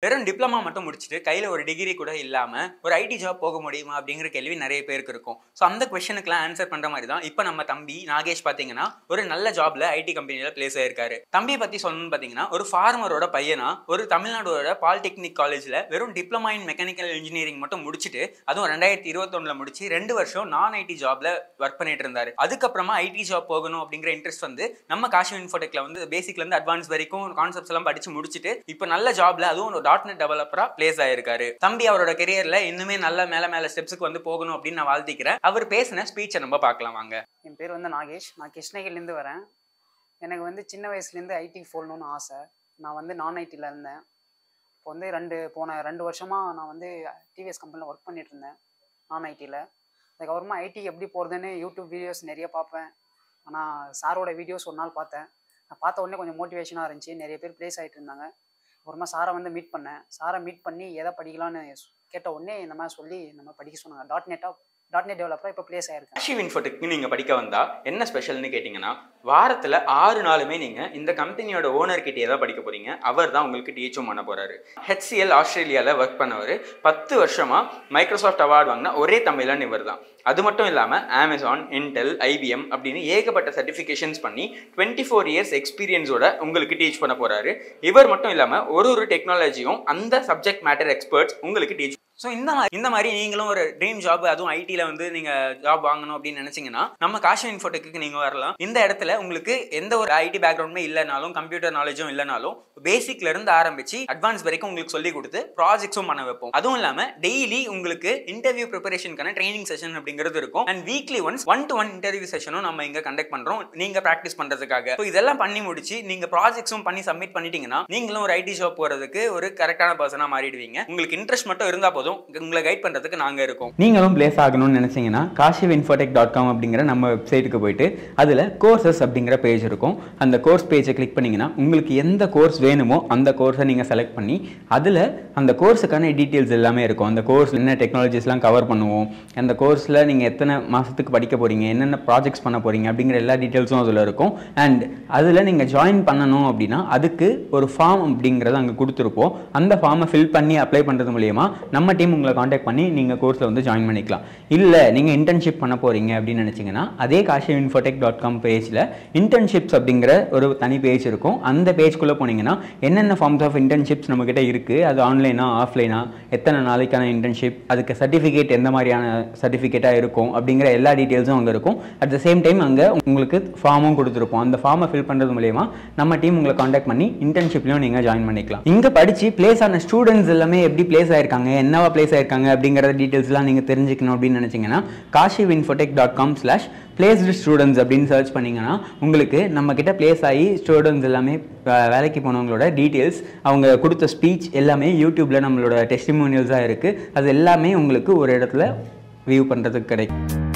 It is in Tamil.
வெறும் டிப்ளமா மட்டும் முடிச்சுட்டு கையில் ஒரு டிகிரி கூட இல்லாமல் ஒரு ஐடி ஜாப் போக முடியுமா அப்படிங்கிற கேள்வி நிறைய பேருக்கு இருக்கும். ஸோ அந்த கொஸ்டனுக்குலாம் ஆன்சர் பண்ணுற மாதிரி தான் இப்போ நம்ம தம்பி நாகேஷ் பார்த்தீங்கன்னா ஒரு நல்ல ஜாப்ல ஐடி கம்பெனியில் பிளேஸ் ஆயிருக்காரு. தம்பியை பற்றி சொல்லணும்னு பார்த்தீங்கன்னா ஒரு ஃபார்மரோட பையனா ஒரு தமிழ்நாடோட பாலிடெக்னிக் காலேஜில் வெறும் டிப்ளமா இன் மெக்கானிக்கல் இன்ஜினியரிங் மட்டும் முடிச்சுட்டு அதுவும் 2021 முடிச்சு 2 வருஷம் நான் ஐடி ஜாப்ல ஒர்க் பண்ணிட்டு இருந்தாரு. அதுக்கப்புறமா ஐடி ஜாப் போகணும் அப்படிங்கிற இன்ட்ரெஸ்ட் வந்து நம்ம காஷி இன்ஃபோடெக்ல வந்து பேசிக்ல இருந்து அட்வான்ஸ் வரைக்கும் கான்செப்ட்ஸ் எல்லாம் படிச்சு முடிச்சுட்டு இப்போ நல்ல ஜாப்ல அதுவும் .NET டெவலப்பரா பிளேஸ் ஆயிருக்காரு. தம்பி அவரோட கெரியர்ல இன்னுமே நல்ல மேல ஸ்டெப்ஸுக்கு வந்து போகணும் அப்படின்னு நான் வாழ்த்திக்கிறேன். அவர் பேசின ஸ்பீச்சை நம்ம பார்க்கலாம் வாங்க. என் பேர் வந்து நாகேஷ். நான் கிருஷ்ணகிரிலேருந்து வரேன். எனக்கு வந்து சின்ன வயசுலேருந்து ஐடி போகணுன்னு ஆசை. நான் வந்து நான் ஐடியில் இருந்தேன். இப்போ வந்து போன 2 வருஷமாக நான் வந்து டிவிஎஸ் கம்பெனியில் ஒர்க் பண்ணிட்டு இருந்தேன் நான் ஐடியில். அதுக்கப்புறமா ஐடி எப்படி போகிறதுன்னு யூடியூப் வீடியோஸ் நிறைய பார்ப்பேன். ஆனால் சாரோட வீடியோஸ் ஒரு நாள் பார்த்தேன். நான் பார்த்த உடனே கொஞ்சம் மோட்டிவேஷனாக இருந்துச்சு. நிறைய பேர் ப்ளேஸ் ஆகிட்டு இருந்தாங்க. அப்புறமா சாரை வந்து மீட் பண்ணேன். சாரை மீட் பண்ணி எதை படிக்கலான்னு கேட்ட உடனே இந்த மாதிரி சொல்லி நம்ம படிக்க சொன்னாங்க. .NET டெவலப்பராக இப்போ பிளேஸ் ஆயிருக்கு. காஷி இன்ஃபோடெக் நீங்கள் படிக்க வந்தா என்ன ஸ்பெஷல்னு கேட்டிங்கன்னா வாரத்தில் 6 நாளுமே நீங்கள் இந்த கம்பெனியோட ஓனர்கிட்டே தான் படிக்க போகிறீங்க. அவர் தான் உங்களுக்கு டீச்சும் பண்ண போகிறாரு. HCL ஆஸ்திரேலியாவில் ஒர்க் பண்ணவர் 10 வருஷமாக மைக்ரோசாஃப்ட் அவார்டு வாங்கினா ஒரே தமிழன் இவர் தான். அது மட்டும் இல்லாமல் Amazon, Intel, IBM அப்படின்னு ஏகப்பட்ட சர்டிஃபிகேஷன்ஸ் பண்ணி 24 இயர்ஸ் எக்ஸ்பீரியன்ஸோட உங்களுக்கு டீச் பண்ண போகிறாரு. இவர் மட்டும் இல்லாமல் ஒரு டெக்னாலஜியும் அந்த சப்ஜெக்ட் மேட்டர் எக்ஸ்பர்ட்ஸ் உங்களுக்கு டீச். ஸோ இந்த மாதிரி நீங்களும் ஒரு ட்ரீம் ஜாப் அதுவும் ஐடியில் வந்து நீங்கள் ஜாப் வாங்கணும் அப்படின்னு நினச்சிங்கன்னா நம்ம காஷி இன்ஃபோடெக்கு நீங்கள் வரலாம். இந்த இடத்துல உங்களுக்கு எந்த ஒரு ஐடி பேக்ரவுண்டுமே இல்லைனாலும் கம்ப்யூட்டர் நாலேஜும் இல்லைனாலும் பேசிக்லேருந்து ஆரம்பித்து அட்வான்ஸ் வரைக்கும் உங்களுக்கு சொல்லி கொடுத்து ப்ராஜெக்ட்ஸும் பண்ண வைப்போம். அதுவும் இல்லாமல் டெய்லி உங்களுக்கு இன்டர்வியூ ப்ரிப்பரேஷனுக்கான ட்ரைனிங் செஷன் அப்படிங்கிறது இருக்கும். And weekly once 1-to-1 interview செஷனும் நம்ம இங்கே கண்டக்ட் பண்ணுறோம் நீங்கள் ப்ராக்டிஸ் பண்ணுறதுக்காக. ஸோ இதெல்லாம் பண்ணி முடிச்சு நீங்கள் ப்ராஜெக்ட்ஸும் பண்ணி சப்மிட் பண்ணிட்டீங்கன்னா நீங்களும் ஒரு ஐடி ஜாப் போகிறதுக்கு ஒரு கரெக்டான பர்சனாக மாறிடுவீங்க. உங்களுக்கு இன்ட்ரெஸ்ட் மட்டும் இருந்தால் போதும், உங்களை கைட் பண்றதுக்கு நாங்க இருக்கோம். நீங்களும் பிளேஸ் ஆகணும்னு நினைச்சீங்கன்னா kashivinfotech.com அப்படிங்கிற நம்ம வெப்சைட்டுக்கு போயிட்டு அதுல கோர்சஸ் அப்படிங்கிற பேஜ் இருக்கும். அந்த கோர்ஸ் பேஜை கிளிக் பண்ணீங்கன்னா உங்களுக்கு எந்த கோர்ஸ் வேணுமோ அந்த கோர்ஸை நீங்க செலக்ட் பண்ணி அதுல அந்த கோர்ஸுக்கான டீட்டெயில்ஸ் எல்லாமே இருக்கும். அந்த கோர்ஸ் என்ன டெக்னாலஜிஸ்லாம் கவர் பண்ணுவோம், அந்த கோர்ஸ்ல நீங்க எத்தனை மாசத்துக்கு படிக்க போறீங்க, என்னென்ன ப்ராஜெக்ட்ஸ் பண்ண போறீங்க அப்படிங்கிற எல்லா டீட்டெயில்ஸும் அதுல இருக்கும். அண்ட் அதுல நீங்க ஜாயின் பண்ணணும் அப்படின்னா அதுக்கு ஒரு ஃபார்ம் அப்படிங்கிறத அங்கே கொடுத்துருப்போம். அந்த ஃபார்மை ஃபில் பண்ணி அப்ளை பண்றது மூலியமா நம்ம டீம் உங்களை காண்டாக்ட் பண்ணி நீங்கள் கோர்ஸில் வந்து ஜாயின் பண்ணிக்கலாம். இல்லை நீங்கள் இன்டர்ன்ஷிப் பண்ண போகிறீங்க அப்படின்னு நினச்சிங்கன்னா அதே kashivinfotech.com பேஜில் இன்டர்ன்ஷிப்ஸ் அப்படிங்கிற ஒரு தனி பேஜ் இருக்கும். அந்த பேஜ்குள்ளே போனீங்கன்னா என்னென்ன ஃபார்ம்ஸ் ஆஃப் இன்டர்ன்ஷிப்ஸ் நம்மக்கிட்ட இருக்குது, அது ஆன்லைனா ஆஃப்லைனா, எத்தனை நாளைக்கான இன்டர்ன்ஷிப், அதுக்கு சர்டிஃபிகேட் எந்த மாதிரியான சர்டிஃபிகேட்டாக இருக்கும் அப்படிங்கிற எல்லா டீட்டெயில்ஸும் அங்கே இருக்கும். அட் த சேம் டைம் அங்கே உங்களுக்கு ஃபார்மும் கொடுத்துருப்போம். அந்த ஃபார்மை ஃபில் பண்ணுறது மூலயமா நம்ம டீம் உங்களை காண்டாக்ட் பண்ணி இன்டர்ன்ஷிப்லையும் நீங்கள் ஜாயின் பண்ணிக்கலாம். இங்கே படித்து பிளேஸ் ஆன ஸ்டூடெண்ட்ஸ் எல்லாமே எப்படி பிளேஸ் ஆயிருக்காங்க, என்னவா பிளேஸ் ஆயிருக்காங்க அப்படிங்கிற டீட்டெயில்ஸ்லாம் நீங்கள் தெரிஞ்சுக்கணும் அப்படின்னு நினச்சிங்கன்னா kashivinfotech.com/placed students அப்படின்னு சர்ச் பண்ணிங்கன்னா உங்களுக்கு நம்மக்கிட்ட பிளேஸ் ஆகி ஸ்டூடெண்ட்ஸ் எல்லாமே வேலைக்கு போனவங்களோட டீட்டெயில்ஸ், அவங்க கொடுத்த ஸ்பீச் எல்லாமே யூடியூப்பில் நம்மளோட டெஸ்டிமோனியல்ஸாக இருக்குது. அது எல்லாமே உங்களுக்கு ஒரு இடத்துல வியூ பண்ணுறதுக்கு கிடைக்கும்.